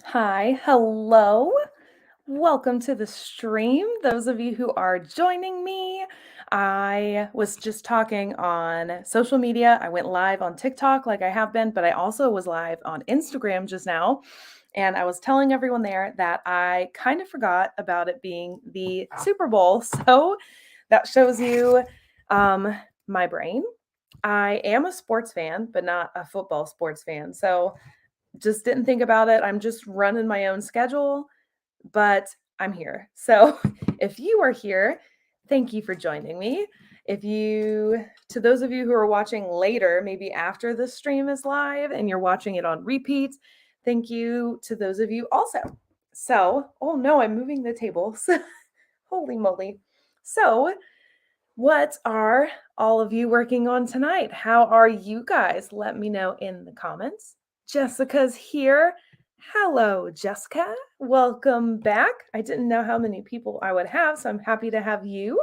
Hi, hello. Welcome to the stream. Those of you who are joining me, I was just talking on social media. I went live on TikTok like I have been, but I also was live on Instagram just now. And I was telling everyone there that I kind of forgot about it being the Super Bowl. So that shows you my brain. I am a sports fan, but not a football sports fan. So just didn't think about it. I'm just running my own schedule, but I'm here. So if you are here, thank you for joining me. To those of you who are watching later, maybe after the stream is live and you're watching it on repeat, thank you to those of you also. So, oh no, I'm moving the tables. Holy moly. So, what are all of you working on tonight? How are you guys? Let me know in the comments. Jessica's here. Hello, Jessica. Welcome back. I didn't know how many people I would have, so I'm happy to have you.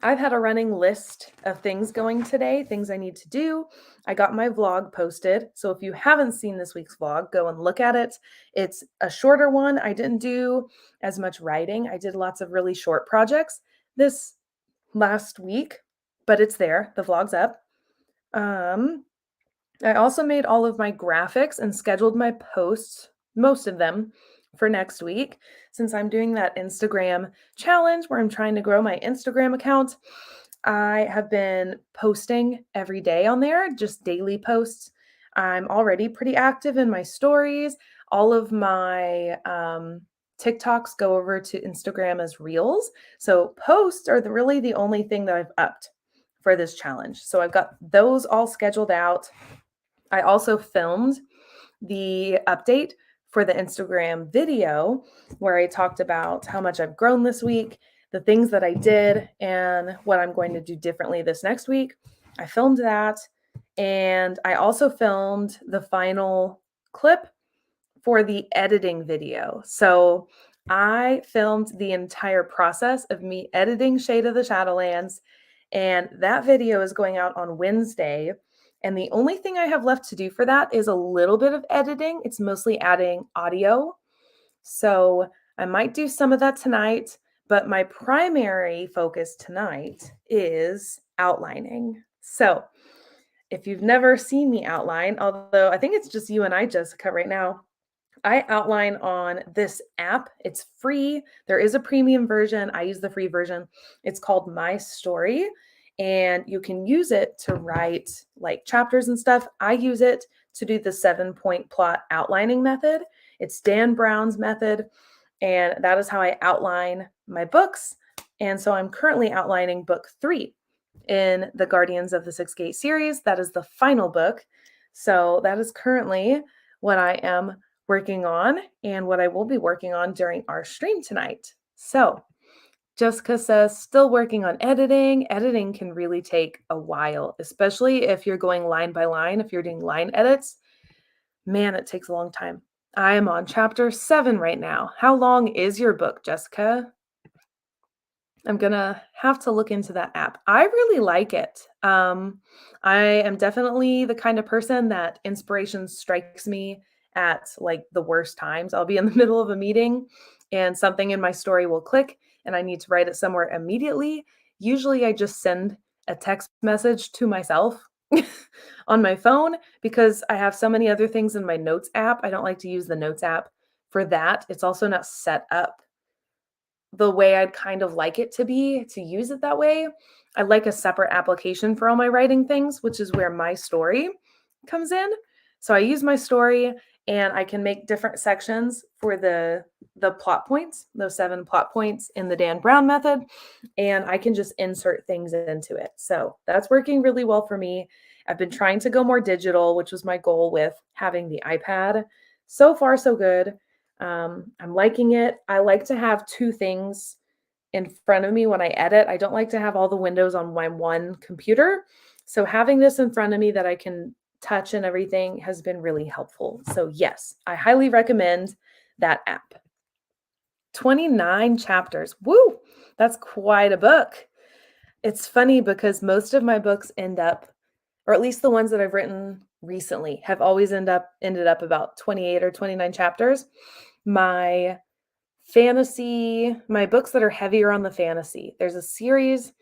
I've had a running list of things going today, things I need to do. I got my vlog posted. So if you haven't seen this week's vlog, go and look at it. It's a shorter one. I didn't do as much writing. I did lots of really short projects this last week, but it's there. The vlog's up. I also made all of my graphics and scheduled my posts, most of them, for next week, since I'm doing that Instagram challenge where I'm trying to grow my Instagram account. I have been posting every day on there, just daily posts. I'm already pretty active in my stories. All of my TikToks go over to Instagram as reels. So posts are really the only thing that I've upped for this challenge. So I've got those all scheduled out. I also filmed the update for the Instagram video where I talked about how much I've grown this week, the things that I did, and what I'm going to do differently this next week. I filmed that. And I also filmed the final clip for the editing video. So I filmed the entire process of me editing Shade of the Shadowlands. And that video is going out on Wednesday. And the only thing I have left to do for that is a little bit of editing. It's mostly adding audio. So I might do some of that tonight, but my primary focus tonight is outlining. So if you've never seen me outline, although I think it's just you and I, Jessica, right now, I outline on this app. It's free. There is a premium version. I use the free version. It's called My Story, and you can use it to write like chapters and stuff. I use it to do the 7-point plot outlining method. It's Dan Brown's method, and that is how I outline my books. And so I'm currently outlining book 3 in the Guardians of the Six Gate series. That is the final book. So that is currently what I am working on and what I will be working on during our stream tonight. So Jessica says, still working on editing. Editing can really take a while, especially if you're going line by line, if you're doing line edits. Man, it takes a long time. I am on chapter 7 right now. How long is your book, Jessica? I'm gonna have to look into that app. I really like it. I am definitely the kind of person that inspiration strikes me at like the worst times. I'll be in the middle of a meeting and something in my story will click and I need to write it somewhere immediately. Usually I just send a text message to myself on my phone because I have so many other things in my notes app. I don't like to use the notes app for that. It's also not set up the way I'd kind of like it to be to use it that way. I like a separate application for all my writing things, which is where my story comes in. So I use my story and I can make different sections for the plot points, those 7 plot points in the Dan Brown method, and I can just insert things into it. So that's working really well for me. I've been trying to go more digital, which was my goal with having the iPad. So far, so good. I'm liking it. I like to have 2 things in front of me when I edit. I don't like to have all the windows on my one computer. So having this in front of me that I can touch and everything has been really helpful. So yes, I highly recommend that app. 29 chapters. Woo! That's quite a book. It's funny because most of my books end up, or at least the ones that I've written recently, have always ended up about 28 or 29 chapters. My my books that are heavier on the fantasy, there's a series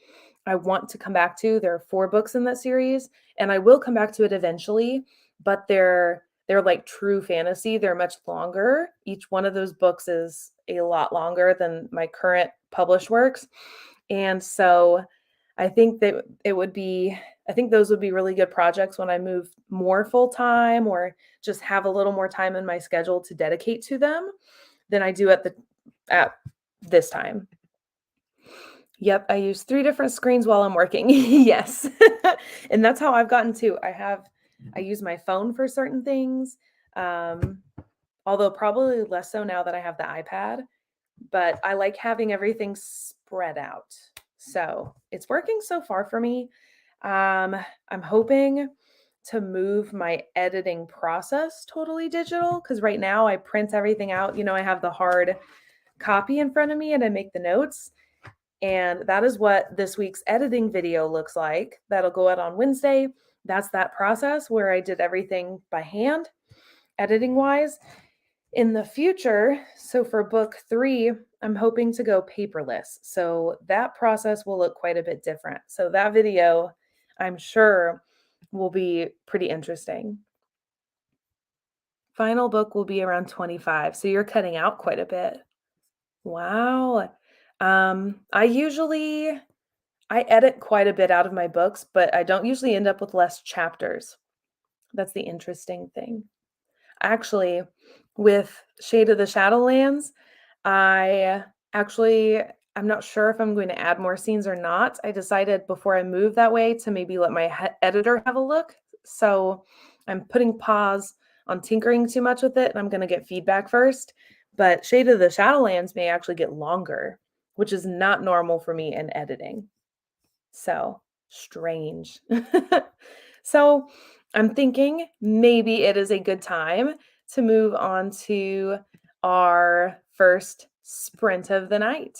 I want to come back to. There are 4 books in that series, and I will come back to it eventually, but they're like true fantasy. They're much longer. Each one of those books is a lot longer than my current published works. And so I think that it would be I think those would be really good projects when I move more full time or just have a little more time in my schedule to dedicate to them than I do at this time. Yep, I use 3 different screens while I'm working. Yes. And that's how I've gotten to. I use my phone for certain things, um, although probably less so now that I have the iPad, but I like having everything spread out. So, it's working so far for me. Um, I'm hoping to move my editing process totally digital because right now I print everything out. I have the hard copy in front of me and I make the notes. And that is what this week's editing video looks like. That'll go out on Wednesday. That's that process where I did everything by hand, editing wise. In the future, so for book 3, I'm hoping to go paperless. So that process will look quite a bit different. So that video, I'm sure, will be pretty interesting. Final book will be around 25. So you're cutting out quite a bit. Wow. I edit quite a bit out of my books, but I don't usually end up with less chapters. That's the interesting thing. Actually, with Shade of the Shadowlands, I actually I'm not sure if I'm going to add more scenes or not. I decided before I move that way to maybe let my editor have a look. So I'm putting pause on tinkering too much with it, and I'm going to get feedback first. But Shade of the Shadowlands may actually get longer, which is not normal for me in editing. So strange. So I'm thinking maybe it is a good time to move on to our first sprint of the night.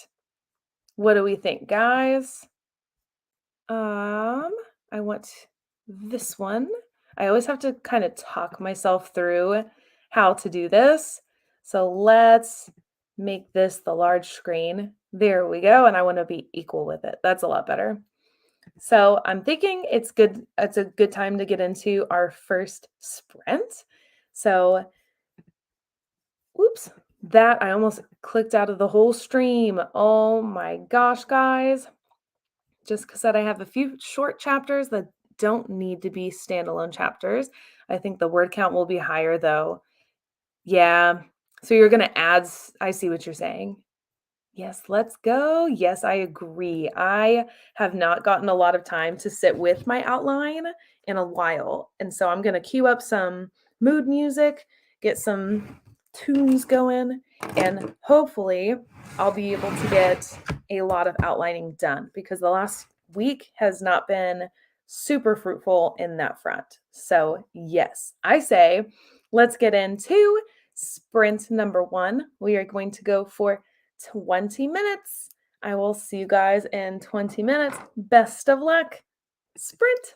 What do we think, guys? I want this one. I always have to kind of talk myself through how to do this. So let's make this the large screen. There we go. And I want to be equal with it. That's a lot better. So I'm thinking it's a good time to get into our first sprint. So, whoops, that I almost clicked out of the whole stream. Oh my gosh, guys. Just because I have a few short chapters that don't need to be standalone chapters. I think the word count will be higher though. Yeah. So you're going to add, I see what you're saying. Yes, let's go. Yes, I agree. I have not gotten a lot of time to sit with my outline in a while. And so I'm going to cue up some mood music, get some tunes going, and hopefully I'll be able to get a lot of outlining done because the last week has not been super fruitful in that front. So, yes, I say let's get into sprint number 1. We are going to go for 20 minutes. I will see you guys in 20 minutes. Best of luck. Sprint.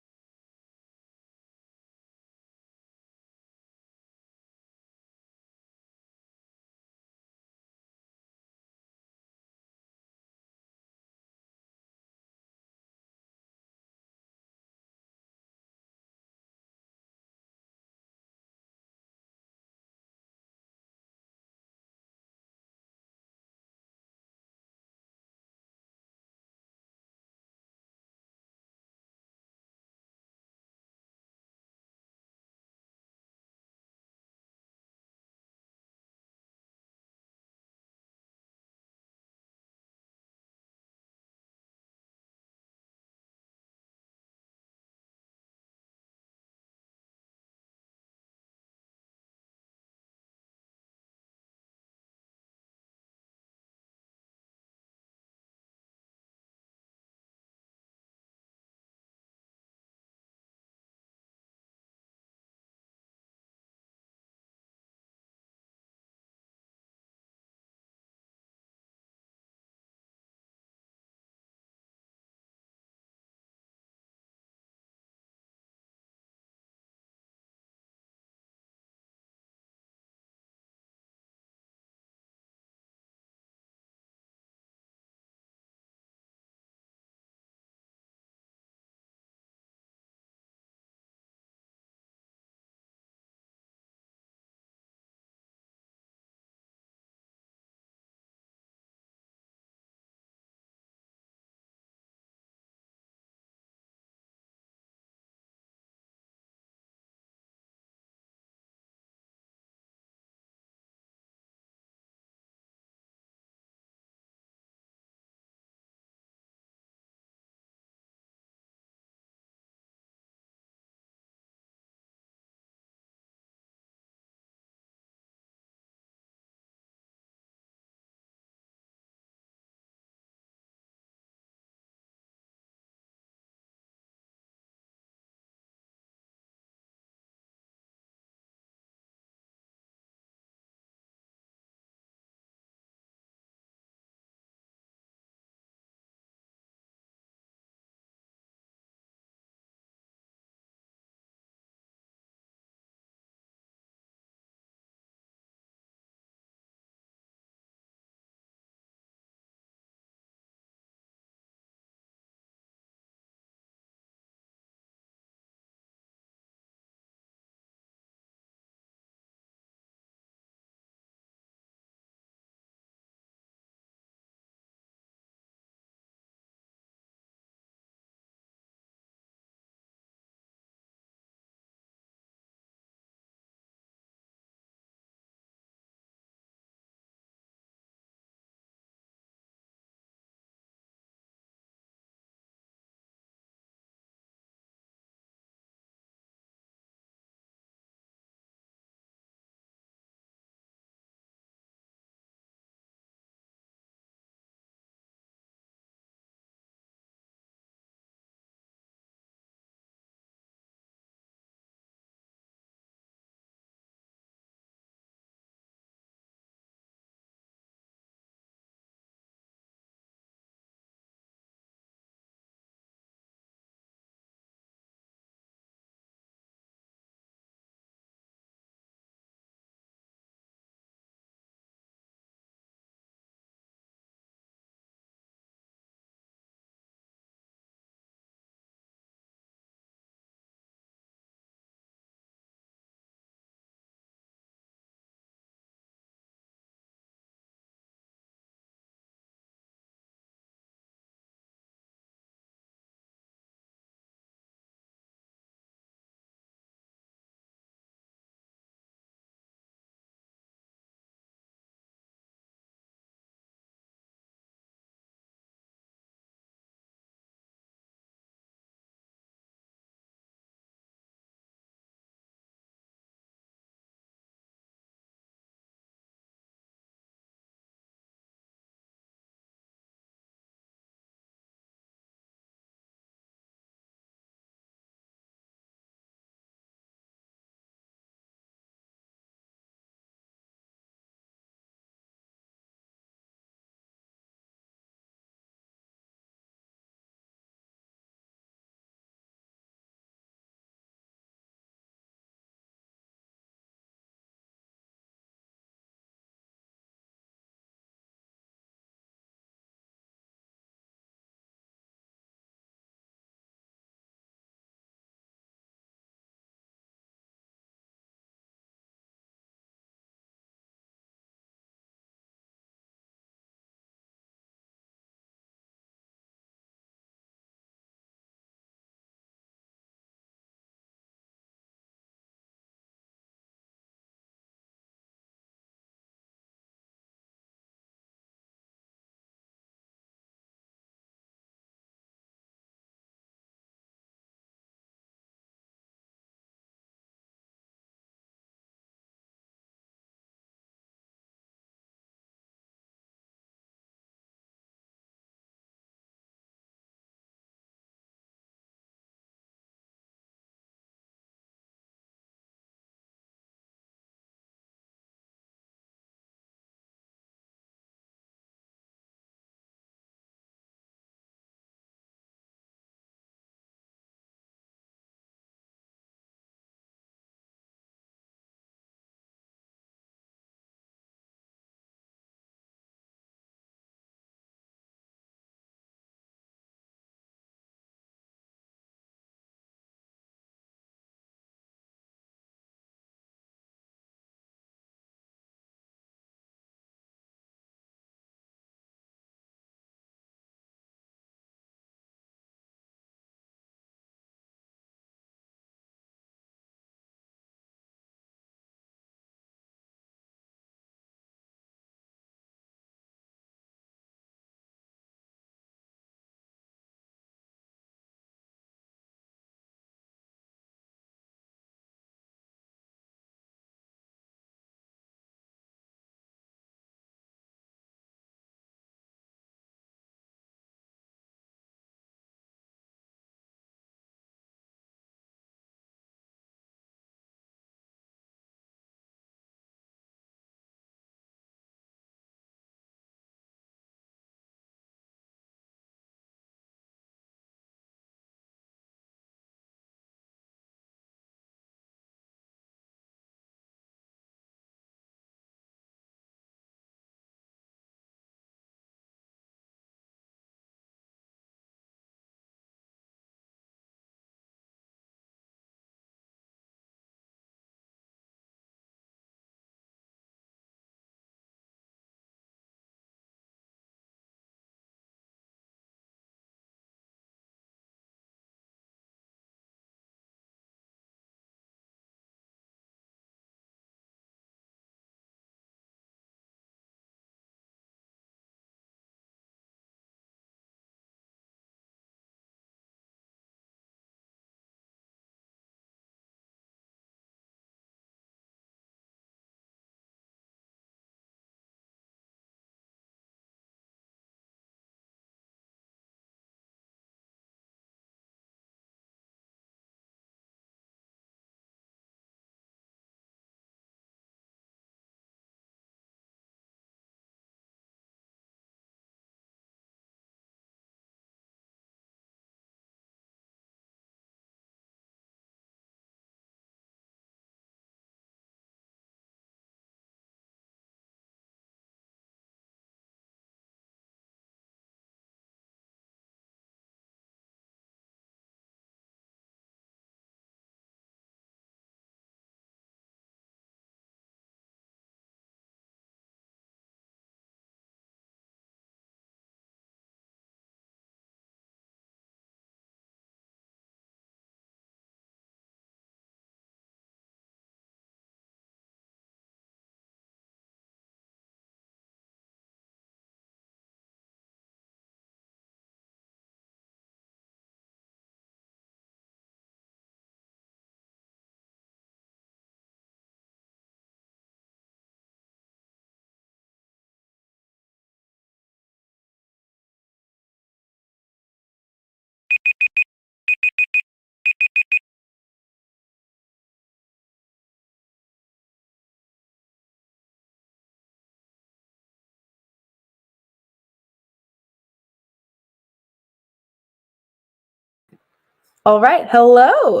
All right, hello.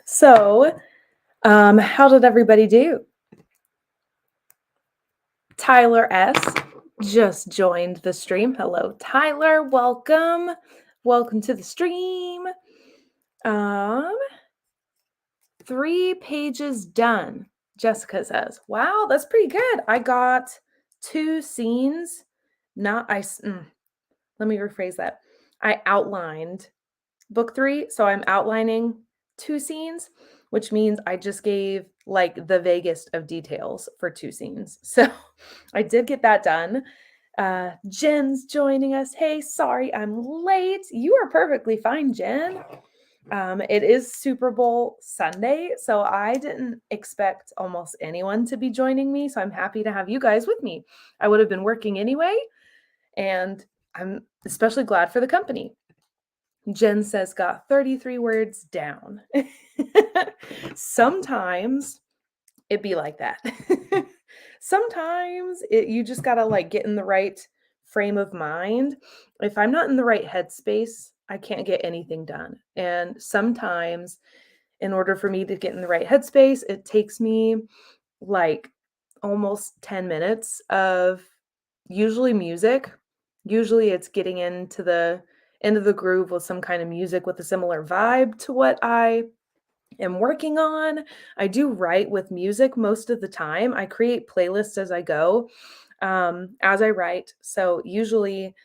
So, how did everybody do? Tyler S. just joined the stream. Hello, Tyler. Welcome. Welcome to the stream. 3 pages done, Jessica says. Wow, that's pretty good. I got 2 scenes. Let me rephrase that. I outlined book 3, so I'm outlining 2 scenes, which means I just gave like the vaguest of details for 2 scenes. So I did get that done. Jen's joining us. Hey, sorry I'm late. You are perfectly fine, Jen. It is Super Bowl Sunday, so I didn't expect almost anyone to be joining me, so I'm happy to have you guys with me. I would have been working anyway, and I'm especially glad for the company. Jen says, got 33 words down. Sometimes it be like that. Sometimes you just gotta like get in the right frame of mind. If I'm not in the right headspace, I can't get anything done. And sometimes in order for me to get in the right headspace, it takes me like almost 10 minutes of usually music. Usually it's getting into the end of the groove with some kind of music with a similar vibe to what I am working on. I do write with music most of the time. I create playlists as I go, as I write. So usually,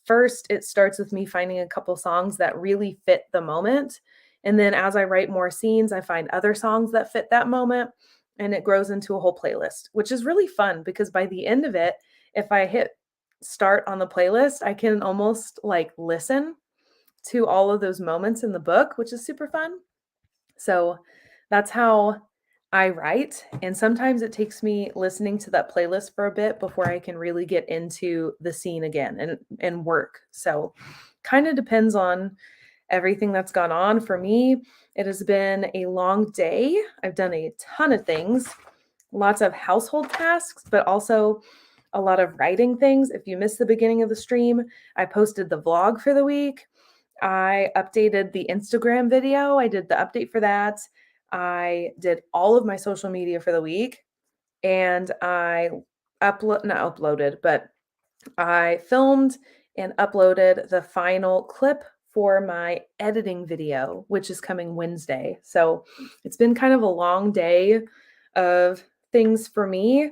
first, it starts with me finding a couple songs that really fit the moment. And then as I write more scenes, I find other songs that fit that moment. And it grows into a whole playlist, which is really fun because by the end of it, if I hit start on the playlist, I can almost like listen to all of those moments in the book, which is super fun. So that's how I write. And sometimes it takes me listening to that playlist for a bit before I can really get into the scene again and work. So kind of depends on everything that's gone on. For me, it has been a long day. I've done a ton of things, lots of household tasks, but also a lot of writing things. If you missed the beginning of the stream, I posted the vlog for the week. I updated the Instagram video. I did the update for that. I did all of my social media for the week, and I not uploaded, but I filmed and uploaded the final clip for my editing video, which is coming Wednesday. So it's been kind of a long day of things for me.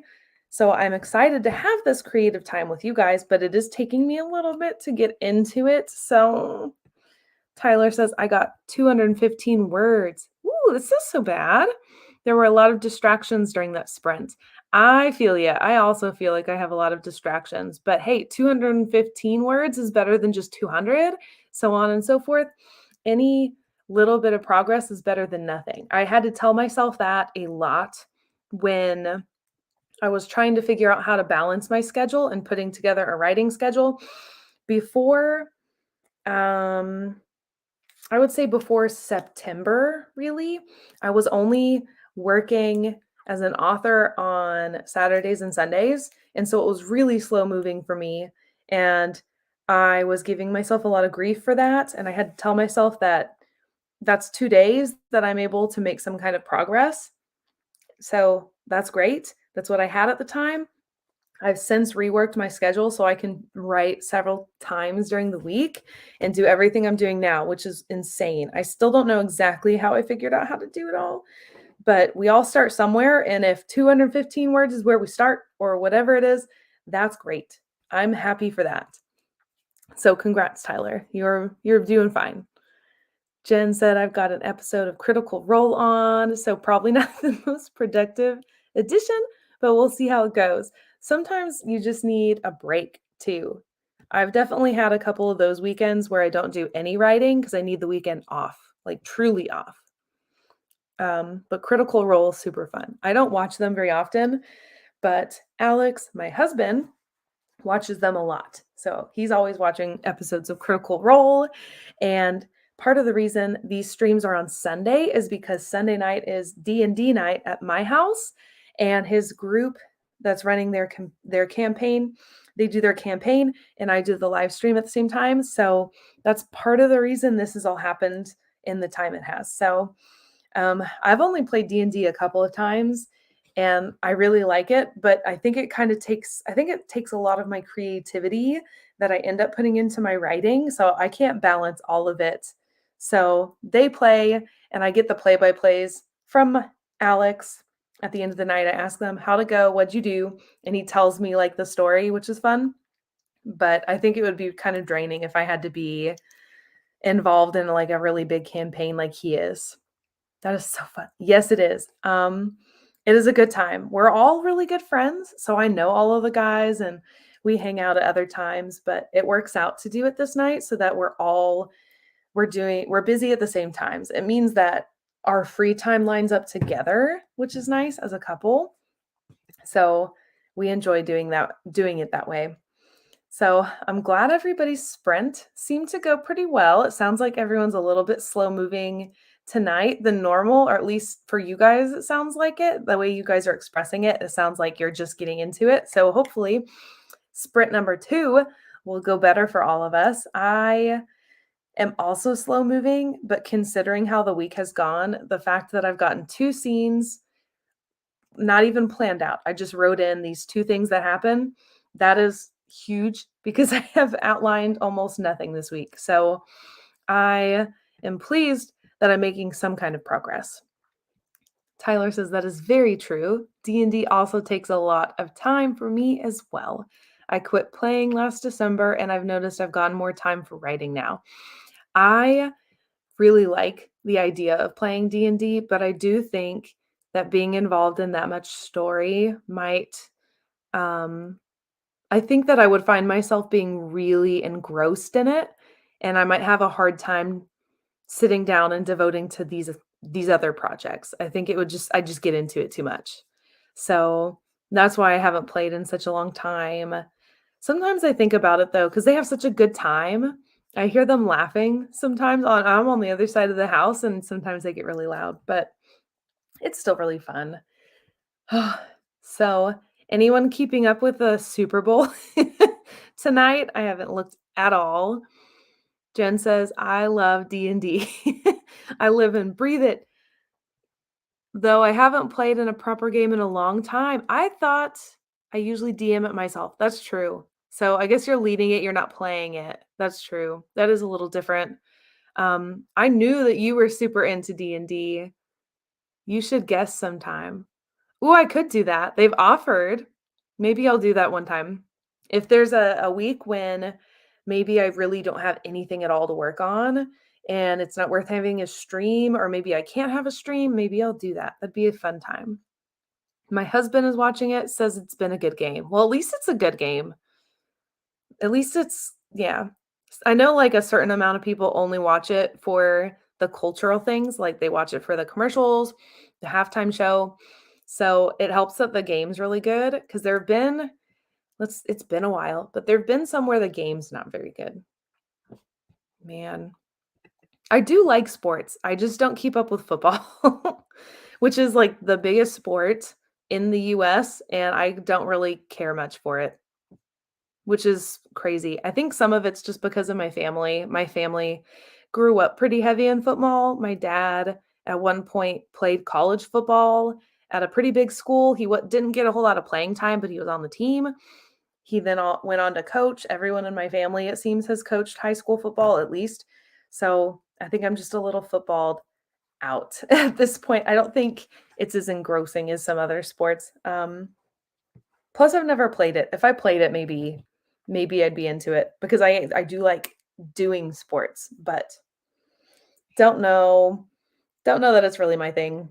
So I'm excited to have this creative time with you guys, but it is taking me a little bit to get into it. So Tyler says, I got 215 words. Ooh, this is so bad. There were a lot of distractions during that sprint. I feel you. I also feel like I have a lot of distractions, but hey, 215 words is better than just 200, so on and so forth. Any little bit of progress is better than nothing. I had to tell myself that a lot when I was trying to figure out how to balance my schedule and putting together a writing schedule. Before, I would say before September, really, I was only working as an author on Saturdays and Sundays. And so it was really slow moving for me. And I was giving myself a lot of grief for that. And I had to tell myself that that's 2 days that I'm able to make some kind of progress. So that's great. That's what I had at the time. I've since reworked my schedule so I can write several times during the week and do everything I'm doing now, which is insane. I still don't know exactly how I figured out how to do it all, but we all start somewhere. And if 215 words is where we start or whatever it is, that's great. I'm happy for that. So congrats, Tyler. You're doing fine. Jen said, I've got an episode of Critical Role on, so probably not the most productive edition, but we'll see how it goes. Sometimes you just need a break too. I've definitely had a couple of those weekends where I don't do any writing because I need the weekend off, like truly off. But Critical Role is super fun. I don't watch them very often, but Alex, my husband, watches them a lot. So he's always watching episodes of Critical Role. And part of the reason these streams are on Sunday is because Sunday night is D&D night at my house, and his group that's running their campaign they do their campaign and I do the live stream at the same time. So that's part of the reason this has all happened in the time it has. So I've only played D&D a couple of times and I really like it, but I think it takes a lot of my creativity that I end up putting into my writing. So I can't balance all of it. So they play and I get the play-by-plays from Alex. At the end of the night, I ask them how to go, what'd you do? And he tells me like the story, which is fun. But I think it would be kind of draining if I had to be involved in like a really big campaign like he is. That is so fun. Yes, it is. It is a good time. We're all really good friends, so I know all of the guys and we hang out at other times, but it works out to do it this night so that we're busy at the same times. It means that our free time lines up together, which is nice as a couple. So we enjoy doing it that way. So I'm glad everybody's sprint seemed to go pretty well. It sounds like everyone's a little bit slow moving tonight than normal, or at least for you guys, it sounds like it. The way you guys are expressing it, it sounds like you're just getting into it. So hopefully sprint number 2 will go better for all of us. I am also slow moving, but considering how the week has gone, the fact that I've gotten 2 scenes not even planned out. I just wrote in these 2 things that happen. That is huge because I have outlined almost nothing this week. So I am pleased that I'm making some kind of progress. Tyler says that is very true. D&D also takes a lot of time for me as well. I quit playing last December and I've noticed I've gotten more time for writing now. I really like the idea of playing D&D, but I do think that being involved in that much story might I think that I would find myself being really engrossed in it, and I might have a hard time sitting down and devoting to these other projects. I think I just get into it too much. So, that's why I haven't played in such a long time. Sometimes I think about it though, because they have such a good time. I hear them laughing sometimes I'm on the other side of the house and sometimes they get really loud, but it's still really fun. So, anyone keeping up with the Super Bowl tonight? I haven't looked at all. Jen says, "I love D&D. I live and breathe it, though I haven't played in a proper game in a long time." I thought I usually DM it myself. That's true. So, I guess you're leading it, you're not playing it. That's true. That is a little different. I knew that you were super into D&D. You should guest sometime. Ooh, I could do that. They've offered. Maybe I'll do that one time. If there's a week when maybe I really don't have anything at all to work on and it's not worth having a stream, or maybe I can't have a stream, maybe I'll do that. That'd be a fun time. My husband is watching it, says it's been a good game. Well, at least it's a good game. At least yeah. I know like a certain amount of people only watch it for the cultural things, like they watch it for the commercials, the halftime show. So it helps that the game's really good because it's been a while, but there've been some where the game's not very good. Man, I do like sports. I just don't keep up with football, which is like the biggest sport in the US, and I don't really care much for it. Which is crazy. I think some of it's just because of my family. My family grew up pretty heavy in football. My dad at one point played college football at a pretty big school. He didn't get a whole lot of playing time, but he was on the team. He then went on to coach. Everyone in my family, it seems, has coached high school football at least. So I think I'm just a little footballed out at this point. I don't think it's as engrossing as some other sports. Plus, I've never played it. If I played it, maybe I'd be into it because I do like doing sports, but don't know that it's really my thing.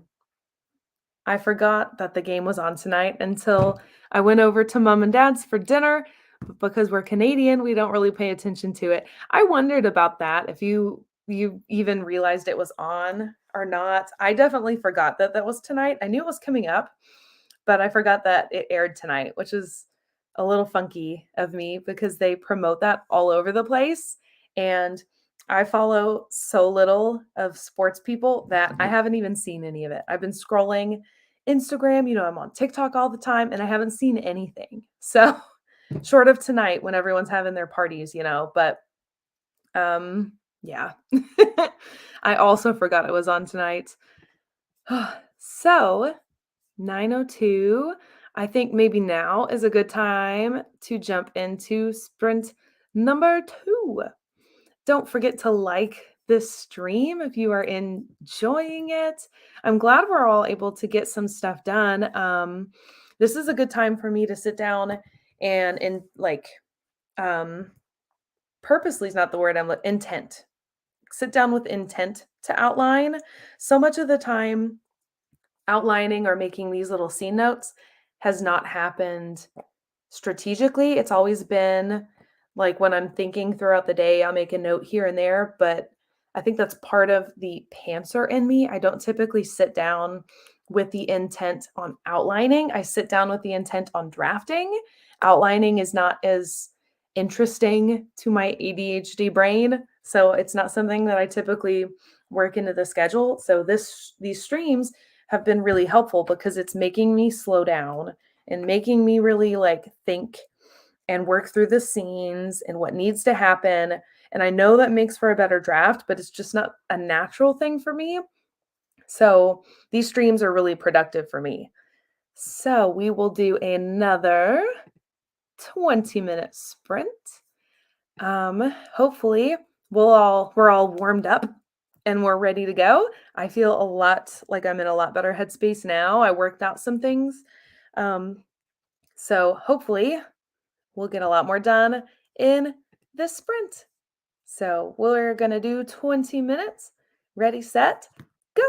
I forgot that the game was on tonight until I went over to mom and dad's for dinner. But because we're Canadian, we don't really pay attention to it. I wondered about that, if you even realized it was on or not. I definitely forgot that that was tonight. I knew it was coming up, but I forgot that it aired tonight, which is a little funky of me because they promote that all over the place. And I follow so little of sports people that I haven't even seen any of it. I've been scrolling Instagram, I'm on TikTok all the time and I haven't seen anything. So short of tonight when everyone's having their parties, but yeah. I also forgot it was on tonight. So, 9:02. I think maybe now is a good time to jump into sprint number 2. Don't forget to like this stream if you are enjoying it. I'm glad we're all able to get some stuff done. This is a good time for me to sit down and um purposely is not the word intent. Sit down with intent to outline. So much of the time outlining or making these little scene notes has not happened strategically. It's always been like when I'm thinking throughout the day, I'll make a note here and there, but I think that's part of the pantser in me. I don't typically sit down with the intent on outlining. I sit down with the intent on drafting. Outlining is not as interesting to my ADHD brain, so it's not something that I typically work into the schedule. So these streams have been really helpful because it's making me slow down and making me really think and work through the scenes and what needs to happen. And I know that makes for a better draft, but it's just not a natural thing for me. So these streams are really productive for me. So we will do another 20-minute sprint. Hopefully we're all warmed up and we're ready to go. I feel a lot like I'm in a lot better headspace now. I worked out some things. So hopefully we'll get a lot more done in this sprint. So we're going to do 20 minutes. Ready, set, go.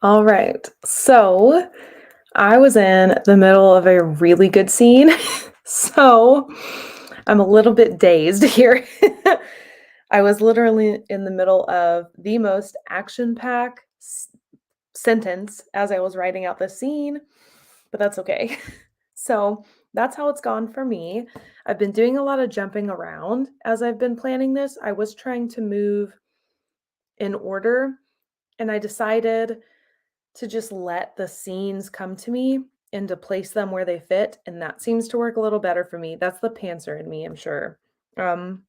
All right. So I was in the middle of a really good scene. So I'm a little bit dazed here. I was literally in the middle of the most action-packed sentence as I was writing out the scene, but that's okay. So that's how it's gone for me. I've been doing a lot of jumping around as I've been planning this. I was trying to move in order, and I decided to just let the scenes come to me and to place them where they fit, and that seems to work a little better for me. That's the pantser in me, I'm sure. Um,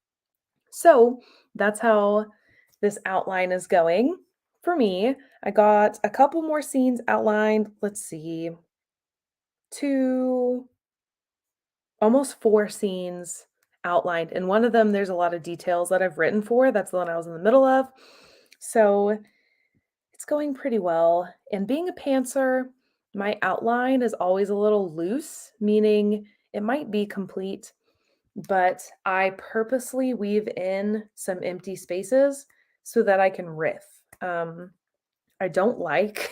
so that's how this outline is going for me. I got a couple more scenes outlined. Let's see, two, almost four scenes outlined. And one of them, there's a lot of details that I've written for. That's the one I was in the middle of. So it's going pretty well. And being a pantser, my outline is always a little loose, meaning it might be complete, but I purposely weave in some empty spaces so that I can riff. Um, I don't like,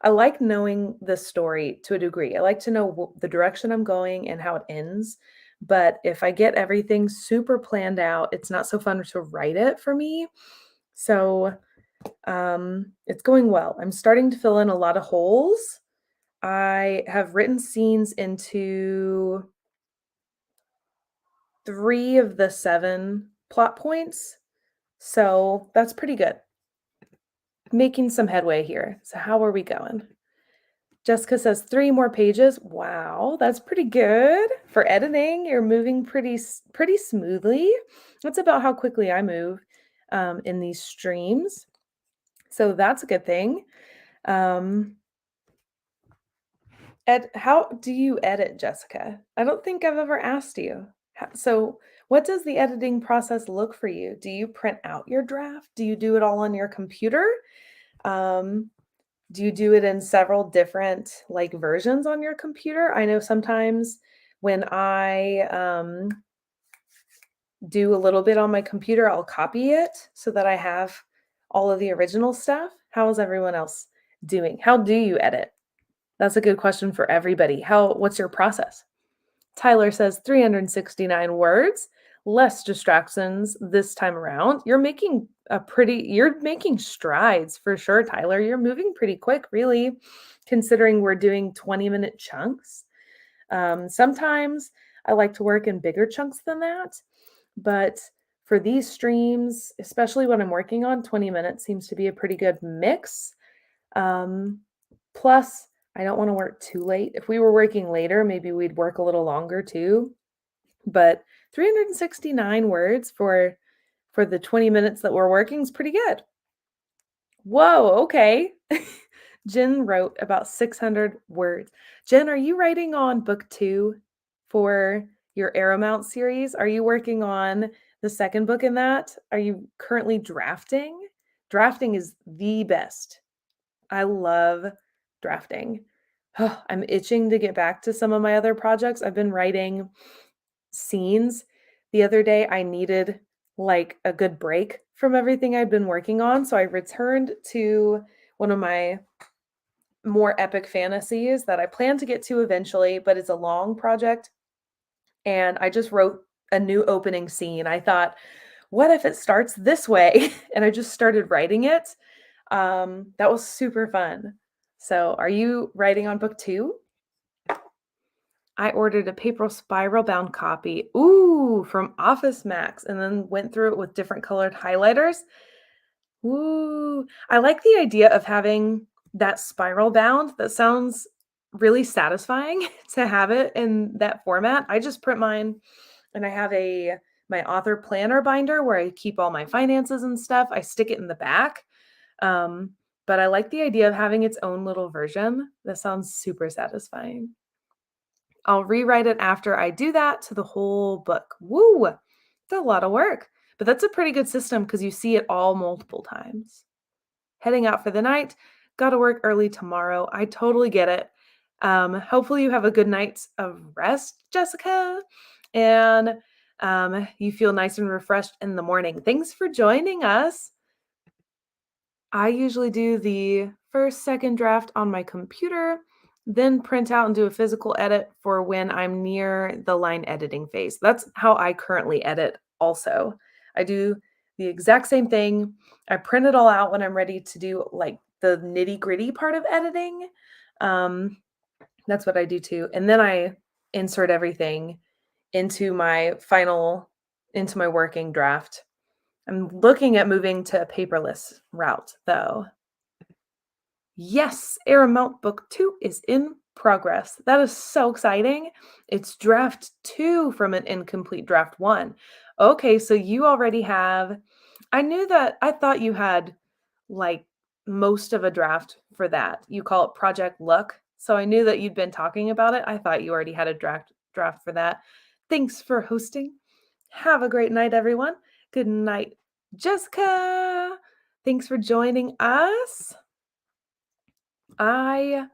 I like knowing the story to a degree. I like to know the direction I'm going and how it ends. But if I get everything super planned out, it's not so fun to write it for me. So it's going well. I'm starting to fill in a lot of holes. I have written scenes into three of the seven plot points. So that's pretty good. Making some headway here. So how are we going? Jessica says 3 more pages. Wow, that's pretty good for editing. You're moving pretty smoothly. That's about how quickly I move in these streams. So that's a good thing. How do you edit, Jessica? I don't think I've ever asked you. So, what does the editing process look for you? Do you print out your draft? Do you do it all on your computer? Um, do you do it in several different like versions on your computer? I know sometimes when I do a little bit on my computer, I'll copy it so that I have all of the original stuff. How is everyone else doing? How do you edit? That's a good question for everybody. What's your process? Tyler says 369 words, less distractions this time around. You're making strides for sure, Tyler. You're moving pretty quick, really, considering we're doing 20-minute chunks. Sometimes I like to work in bigger chunks than that, but for these streams, especially when I'm working on 20 minutes, seems to be a pretty good mix. Plus, I don't want to work too late. If we were working later, maybe we'd work a little longer too. But 369 words for the 20 minutes that we're working is pretty good. Whoa, okay. Jen wrote about 600 words. Jen, are you writing on book 2 for your Arrow Mount series? Are you working on the second book in that? Are you currently drafting? Drafting is the best. I love drafting. I'm itching to get back to some of my other projects. I've been writing scenes. The other day, I needed like a good break from everything I'd been working on. So I returned to one of my more epic fantasies that I plan to get to eventually, but it's a long project. And I just wrote a new opening scene. I thought, what if it starts this way? And I just started writing it. That was super fun. So, are you writing on book 2? I ordered a paper spiral bound copy. Ooh, from Office Max, and then went through it with different colored highlighters. Ooh, I like the idea of having that spiral bound. That sounds really satisfying to have it in that format. I just print mine and I have my author planner binder where I keep all my finances and stuff. I stick it in the back. Um, but I like the idea of having its own little version. That sounds super satisfying. I'll rewrite it after I do that to the whole book. Woo! It's a lot of work, but that's a pretty good system because you see it all multiple times. Heading out for the night, got to work early tomorrow. I totally get it. Hopefully you have a good night of rest, Jessica, and you feel nice and refreshed in the morning. Thanks for joining us. I usually do the first, second draft on my computer, then print out and do a physical edit for when I'm near the line editing phase. That's how I currently edit also. I do the exact same thing. I print it all out when I'm ready to do like the nitty-gritty part of editing. That's what I do too. And then I insert everything into my working draft. I'm looking at moving to a paperless route though. Yes, Aramount Book 2 is in progress. That is so exciting. It's draft 2 from an incomplete draft 1. Okay, so you already have, I thought you had like most of a draft for that. You call it Project Luck. So I knew that you'd been talking about it. I thought you already had a draft for that. Thanks for hosting. Have a great night, everyone. Good night, Jessica. Thanks for joining us. I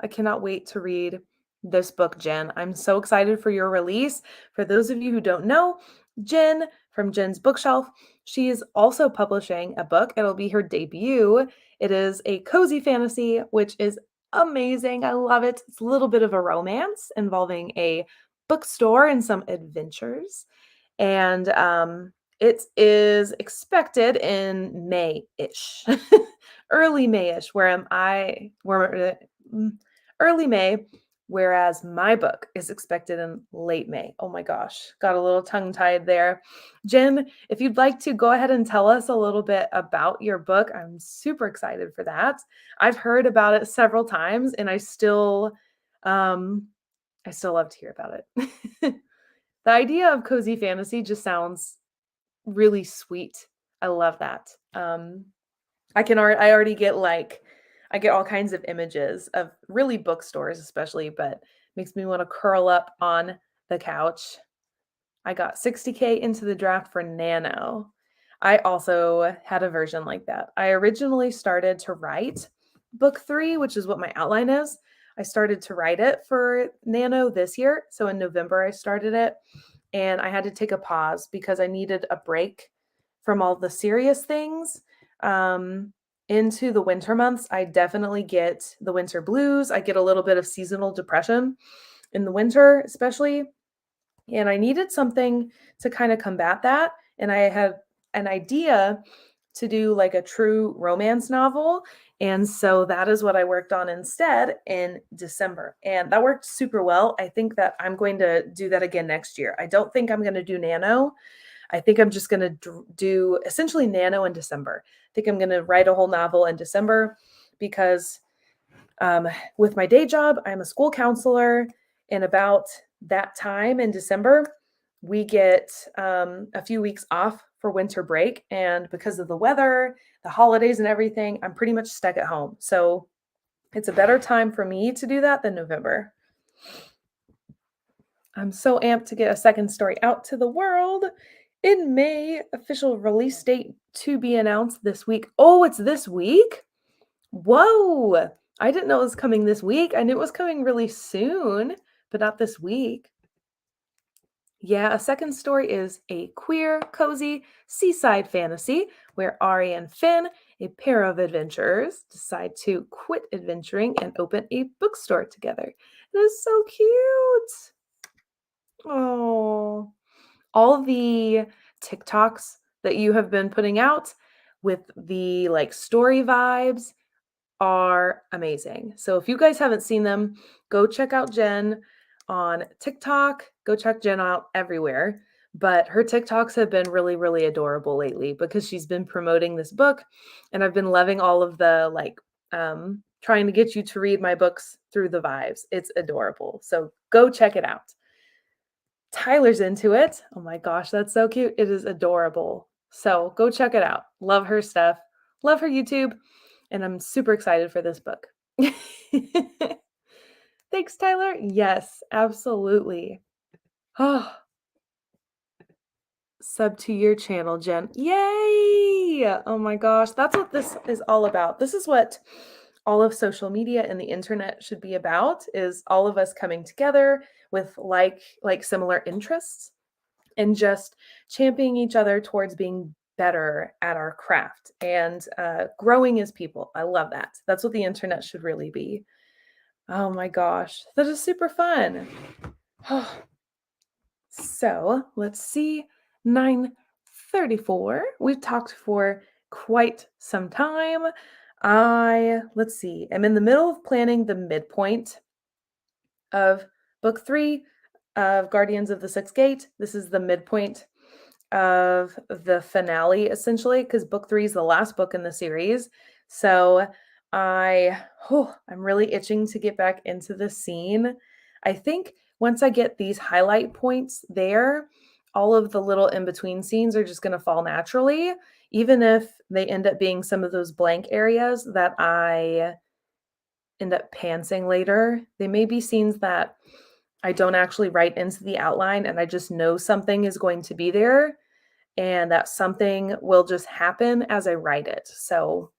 cannot wait to read this book, Jen. I'm so excited for your release. For those of you who don't know, Jen from Jen's Bookshelf, she is also publishing a book. It'll be her debut. It is a cozy fantasy, which is amazing. I love it. It's a little bit of a romance involving a bookstore and some adventures. And it is expected in May-ish, early May-ish, early May, whereas my book is expected in late May. Oh my gosh, got a little tongue-tied there. Jen, if you'd like to go ahead and tell us a little bit about your book, I'm super excited for that. I've heard about it several times, and I still love to hear about it. The idea of cozy fantasy just sounds really sweet. I love that. I already get I get all kinds of images of really bookstores, especially, but makes me want to curl up on the couch. I got 60K into the draft for Nano. I also had a version like that. I originally started to write book 3, which is what my outline is. I started to write it for Nano this year. So in November, I started it. And I had to take a pause because I needed a break from all the serious things. Into the winter months, I definitely get the winter blues. I get a little bit of seasonal depression in the winter, especially. And I needed something to kind of combat that. And I had an idea to do like a true romance novel. And so that is what I worked on instead in December. And that worked super well. I think that I'm going to do that again next year. I don't think I'm going to do Nano. I think I'm just going to do essentially Nano in December. I think I'm going to write a whole novel in December because with my day job, I'm a school counselor. And about that time in December, we get a few weeks off for winter break. And because of the weather, the holidays and everything, I'm pretty much stuck at home. So it's a better time for me to do that than November. I'm so amped to get a second story out to the world in May. Official release date to be announced this week. Oh, it's this week? Whoa. I didn't know it was coming this week. I knew it was coming really soon, but not this week. Yeah, a second story is a queer, cozy seaside fantasy where Ari and Finn, a pair of adventurers, decide to quit adventuring and open a bookstore together. It is so cute. Oh, all the TikToks that you have been putting out with the like story vibes are amazing. So if you guys haven't seen them, go check out Jen on TikTok. Go check Jen out everywhere. But her TikToks have been really, really adorable lately because she's been promoting this book. And I've been loving all of the trying to get you to read my books through the vibes. It's adorable. So go check it out. Tyler's into it. Oh my gosh, that's so cute. It is adorable. So go check it out. Love her stuff. Love her YouTube. And I'm super excited for this book. Thanks, Tyler. Yes, absolutely. Oh, sub to your channel, Jen. Yay! Oh my gosh, that's what this is all about. This is what all of social media and the internet should be about, is all of us coming together with like similar interests and just championing each other towards being better at our craft and growing as people. I love that. That's what the internet should really be. Oh my gosh, that is super fun. So let's see. 9:34. We've talked for quite some time. Let's see. I'm in the middle of planning the midpoint of book 3 of Guardians of the Sixth Gate. This is the midpoint of the finale, essentially, because book 3 is the last book in the series. So I'm really itching to get back into the scene. I think once I get these highlight points there, all of the little in-between scenes are just going to fall naturally, even if they end up being some of those blank areas that I end up pantsing later. They may be scenes that I don't actually write into the outline and I just know something is going to be there and that something will just happen as I write it. So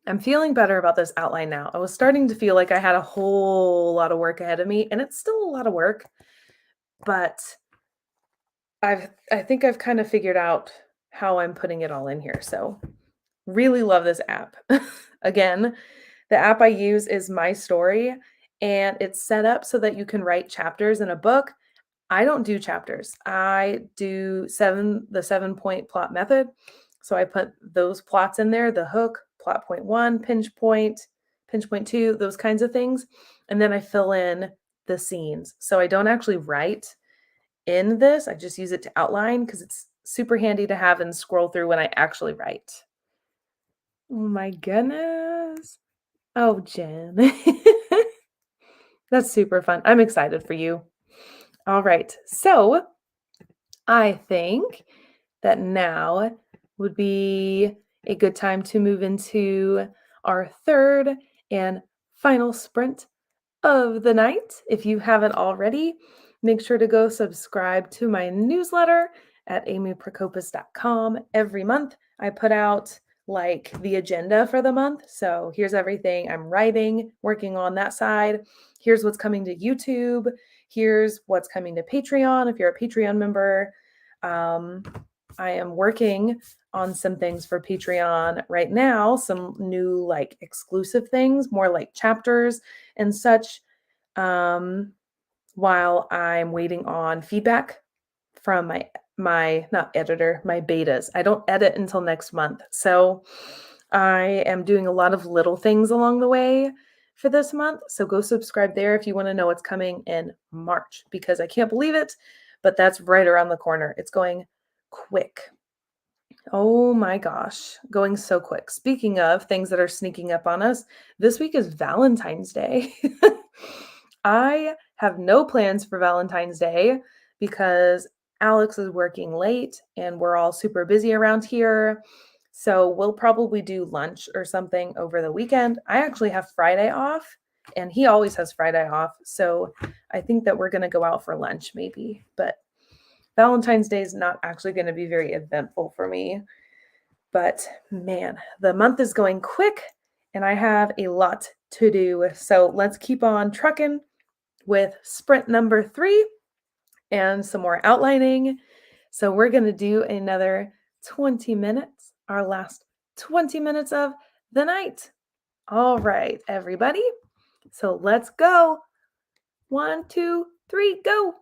I'm feeling better about this outline now. I was starting to feel like I had a whole lot of work ahead of me, and it's still a lot of work, but I think I've kind of figured out how I'm putting it all in here. So really love this app. Again, the app I use is My Story, and it's set up so that you can write chapters in a book. I don't do chapters. I do the 7-point plot method. So I put those plots in there, the hook, plot point 1, pinch point 2, those kinds of things. And then I fill in the scenes. So I don't actually write in this. I just use it to outline because it's super handy to have and scroll through when I actually write. Oh my goodness. Oh, Jen. That's super fun. I'm excited for you. All right. So I think that now would be a good time to move into our third and final sprint of the night. If you haven't already, make sure to go subscribe to my newsletter at amyprokopis.com. Every month, I put out like the agenda for the month. So here's everything I'm writing, working on that side. Here's what's coming to YouTube. Here's what's coming to Patreon if you're a Patreon member. I am working on some things for Patreon right now, some new like exclusive things, more like chapters and such, while I'm waiting on feedback from my not editor, my betas. I don't edit until next month. So I am doing a lot of little things along the way for this month. So go subscribe there if you want to know what's coming in March, because I can't believe it, but that's right around the corner. It's going quick. Oh my gosh, going so quick. Speaking of things that are sneaking up on us, this week is Valentine's Day. I have no plans for Valentine's Day because Alex is working late and we're all super busy around here. So we'll probably do lunch or something over the weekend. I actually have Friday off and he always has Friday off. So I think that we're going to go out for lunch maybe, but Valentine's Day is not actually going to be very eventful for me. But man, the month is going quick and I have a lot to do. So let's keep on trucking with sprint number 3 and some more outlining. So we're going to do another 20 minutes, our last 20 minutes of the night. All right, everybody. So let's go. 1, 2, 3, go.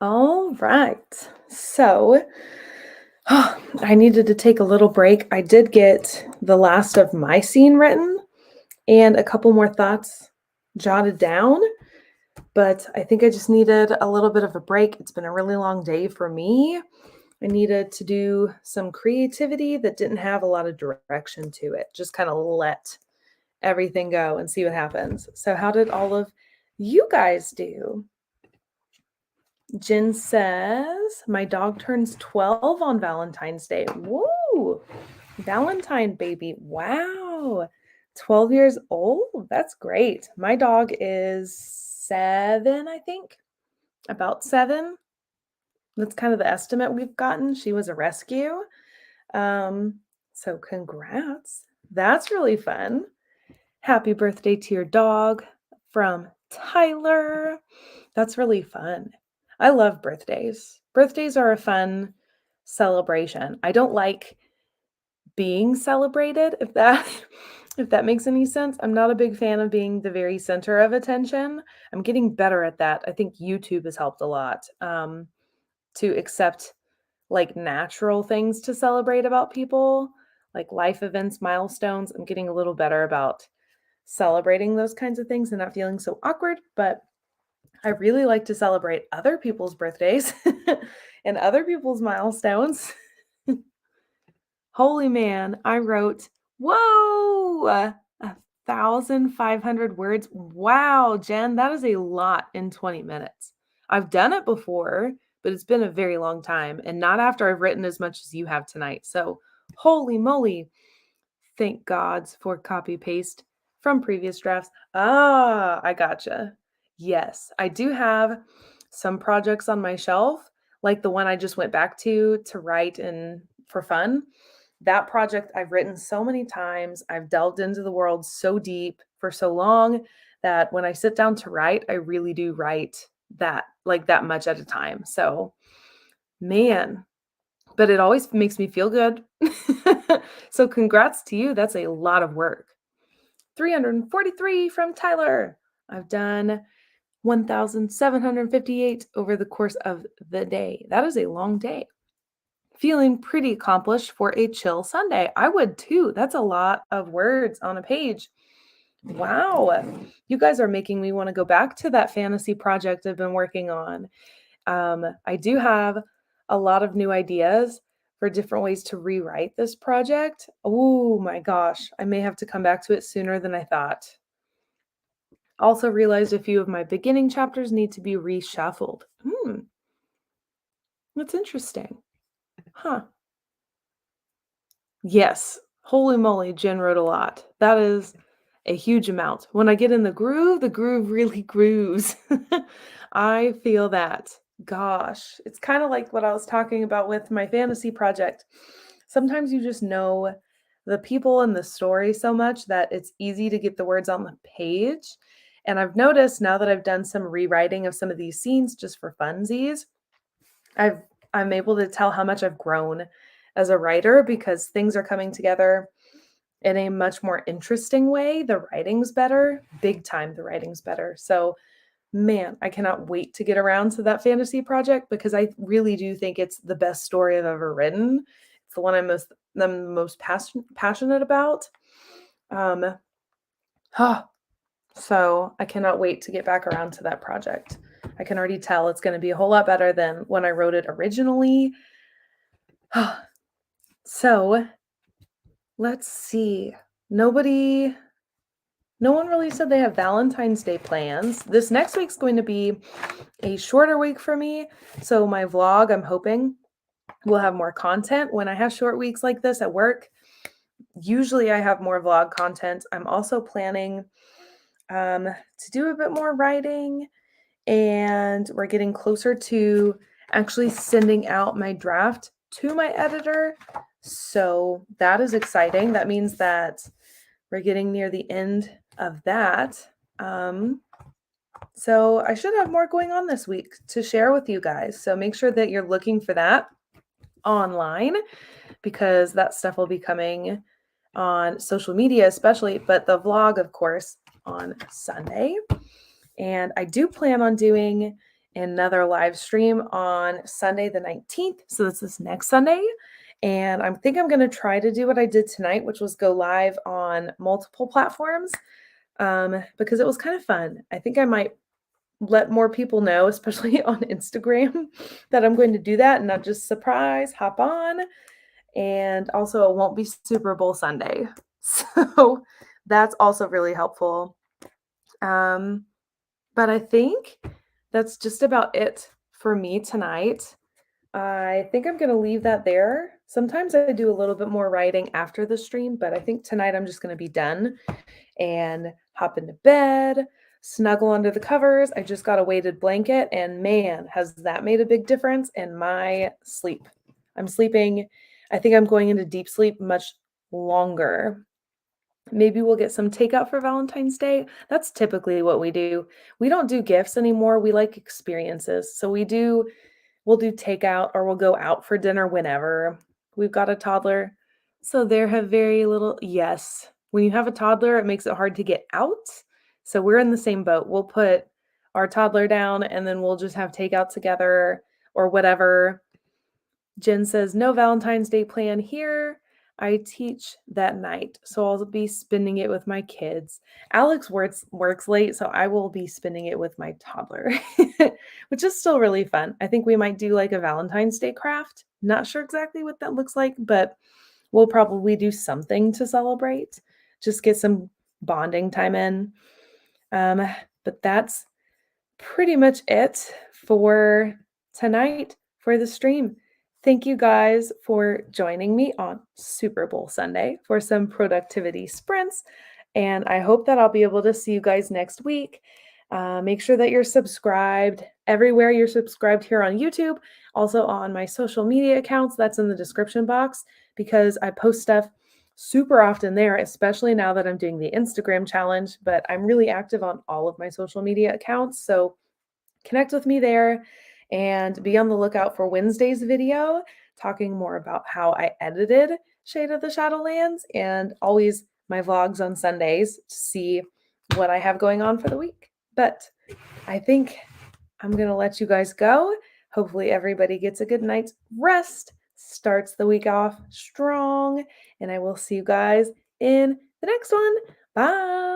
All right. So I needed to take a little break. I did get the last of my scene written and a couple more thoughts jotted down, but I think I just needed a little bit of a break. It's been a really long day for me. I needed to do some creativity that didn't have a lot of direction to it, just kind of let everything go and see what happens. So, how did all of you guys do? Jen says, my dog turns 12 on Valentine's Day. Woo! Valentine baby. Wow. 12 years old. That's great. My dog is 7, I think. About 7. That's kind of the estimate we've gotten. She was a rescue. So congrats. That's really fun. Happy birthday to your dog from Tyler. That's really fun. I love birthdays. Birthdays are a fun celebration. I don't like being celebrated, if that if that makes any sense. I'm not a big fan of being the very center of attention. I'm getting better at that. I think YouTube has helped a lot to accept like natural things to celebrate about people, like life events, milestones. I'm getting a little better about celebrating those kinds of things and not feeling so awkward, but I really like to celebrate other people's birthdays and other people's milestones. Holy man, I wrote, whoa, 1,500 words. Wow, Jen, that is a lot in 20 minutes. I've done it before, but it's been a very long time and not after I've written as much as you have tonight. So, holy moly. Thank gods for copy paste from previous drafts. Ah, I gotcha. Yes, I do have some projects on my shelf, like the one I just went back to write and for fun. That project I've written so many times. I've delved into the world so deep for so long that when I sit down to write, I really do write that like that much at a time. So, man, but it always makes me feel good. So congrats to you. That's a lot of work. 343 from Tyler. I've done 1,758 over the course of the day. That is a long day. Feeling pretty accomplished for a chill Sunday. I would too. That's a lot of words on a page. Wow. You guys are making me want to go back to that fantasy project I've been working on. I do have a lot of new ideas for different ways to rewrite this project. Oh my gosh, I may have to come back to it sooner than I thought. Also realized a few of my beginning chapters need to be reshuffled. That's interesting. Huh. Yes. Holy moly, Jen wrote a lot. That is a huge amount. When I get in the groove really grooves. I feel that. Gosh, it's kind of like what I was talking about with my fantasy project. Sometimes you just know the people and the story so much that it's easy to get the words on the page. And I've noticed now that I've done some rewriting of some of these scenes just for funsies, I'm able to tell how much I've grown as a writer because things are coming together in a much more interesting way. The writing's better, big time. The writing's better. So, man, I cannot wait to get around to that fantasy project because I really do think it's the best story I've ever written. It's the one I'm most passionate about. So I cannot wait to get back around to that project. I can already tell it's going to be a whole lot better than when I wrote it originally. So let's see. No one really said they have Valentine's Day plans. This next week's going to be a shorter week for me. So my vlog, I'm hoping, will have more content when I have short weeks like this at work. Usually I have more vlog content. I'm also planning to do a bit more writing, and we're getting closer to actually sending out my draft to my editor. So that is exciting. That means that we're getting near the end of that. So I should have more going on this week to share with you guys. So make sure that you're looking for that online because that stuff will be coming on social media, especially, but the vlog, of course, on Sunday. And I do plan on doing another live stream on Sunday the 19th. So that's this next Sunday. And I think I'm going to try to do what I did tonight, which was go live on multiple platforms because it was kind of fun. I think I might let more people know, especially on Instagram, that I'm going to do that and not just surprise, hop on. And also, it won't be Super Bowl Sunday. So that's also really helpful. But I think that's just about it for me tonight. I think I'm going to leave that there. Sometimes I do a little bit more writing after the stream, but I think tonight I'm just going to be done and hop into bed, snuggle under the covers. I just got a weighted blanket, and man, has that made a big difference in my sleep. I'm sleeping, I think I'm going into deep sleep much longer. Maybe we'll get some takeout for Valentine's Day. That's typically what we do. We don't do gifts anymore. We like experiences. So we'll do takeout or we'll go out for dinner whenever. We've got a toddler. So there have very little, yes. When you have a toddler, it makes it hard to get out. So we're in the same boat. We'll put our toddler down and then we'll just have takeout together or whatever. Jen says, no Valentine's Day plan here. I teach that night, so I'll be spending it with my kids. Alex works late, so I will be spending it with my toddler, which is still really fun. I think we might do like a Valentine's Day craft. Not sure exactly what that looks like, but we'll probably do something to celebrate. Just get some bonding time in. But that's pretty much it for tonight for the stream. Thank you guys for joining me on Super Bowl Sunday for some productivity sprints. And I hope that I'll be able to see you guys next week. Make sure that you're subscribed everywhere you're subscribed here on YouTube, also on my social media accounts. That's in the description box because I post stuff super often there, especially now that I'm doing the Instagram challenge. But I'm really active on all of my social media accounts. So connect with me there and be on the lookout for Wednesday's video talking more about how I edited Shade of the Shadowlands and always my vlogs on Sundays to see what I have going on for the week. But I think I'm going to let you guys go. Hopefully everybody gets a good night's rest, starts the week off strong, and I will see you guys in the next one. Bye.